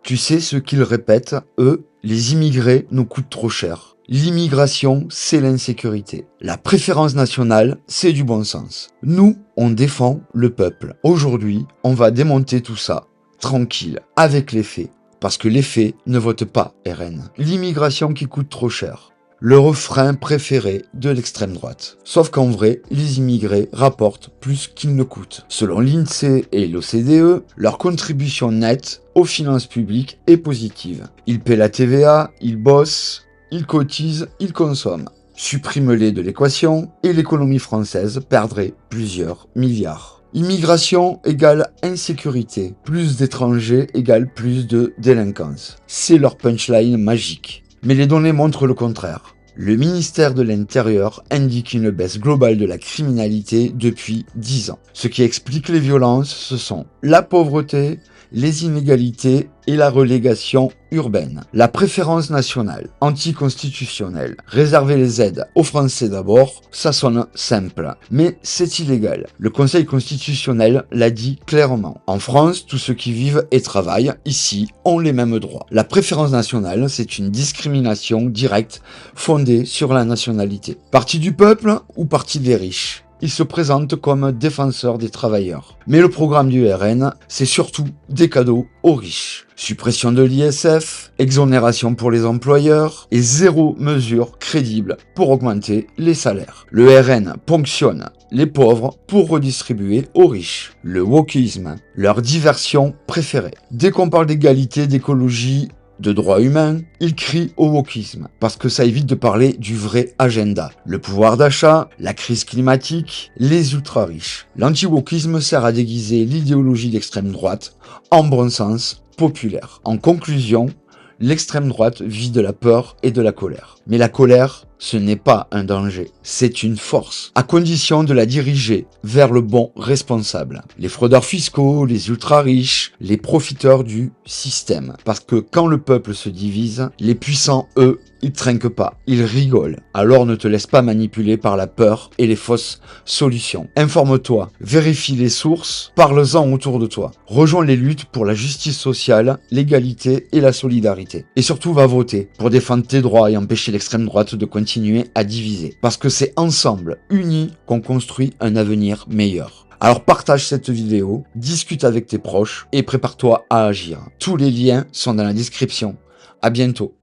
Tu sais ce qu'ils répètent, eux? Les immigrés nous coûtent trop cher. L'immigration, c'est l'insécurité. La préférence nationale, c'est du bon sens. Nous, on défend le peuple. Aujourd'hui, on va démonter tout ça, tranquille, avec les faits. Parce que les faits ne votent pas RN. L'immigration qui coûte trop cher. Le refrain préféré de l'extrême droite. Sauf qu'en vrai, les immigrés rapportent plus qu'ils ne coûtent. Selon l'INSEE et l'OCDE, leur contribution nette aux finances publiques est positive. Ils paient la TVA, ils bossent, ils cotisent, ils consomment. Supprime-les de l'équation et l'économie française perdrait plusieurs milliards. Immigration égale insécurité. Plus d'étrangers égale plus de délinquance. C'est leur punchline magique. Mais les données montrent le contraire. Le ministère de l'Intérieur indique une baisse globale de la criminalité depuis 10 ans. Ce qui explique les violences, ce sont la pauvreté, les inégalités et la relégation urbaine. La préférence nationale, anticonstitutionnelle, réserver les aides aux Français d'abord, ça sonne simple, mais c'est illégal. Le Conseil constitutionnel l'a dit clairement. En France, tous ceux qui vivent et travaillent ici ont les mêmes droits. La préférence nationale, c'est une discrimination directe fondée sur la nationalité. Parti du peuple ou parti des riches? Il se présente comme défenseur des travailleurs. Mais le programme du RN, c'est surtout des cadeaux aux riches. Suppression de l'ISF, exonération pour les employeurs et zéro mesure crédible pour augmenter les salaires. Le RN ponctionne les pauvres pour redistribuer aux riches. Le wokisme, leur diversion préférée. Dès qu'on parle d'égalité, d'écologie, de droits humains, ils crient au wokisme, parce que ça évite de parler du vrai agenda. Le pouvoir d'achat, la crise climatique, les ultra-riches. L'anti-wokisme sert à déguiser l'idéologie d'extrême droite en bon sens populaire. En conclusion, l'extrême droite vit de la peur et de la colère. Mais la colère, ce n'est pas un danger, c'est une force, à condition de la diriger vers le bon responsable. Les fraudeurs fiscaux, les ultra-riches, les profiteurs du système. Parce que quand le peuple se divise, les puissants, eux, ils trinquent pas, ils rigolent. Alors ne te laisse pas manipuler par la peur et les fausses solutions. Informe-toi, vérifie les sources, parle-en autour de toi. Rejoins les luttes pour la justice sociale, l'égalité et la solidarité. Et surtout va voter pour défendre tes droits et empêcher l'extrême droite de continuer à diviser. Parce que c'est ensemble, unis, qu'on construit un avenir meilleur. Alors partage cette vidéo, discute avec tes proches et prépare-toi à agir. Tous les liens sont dans la description. À bientôt.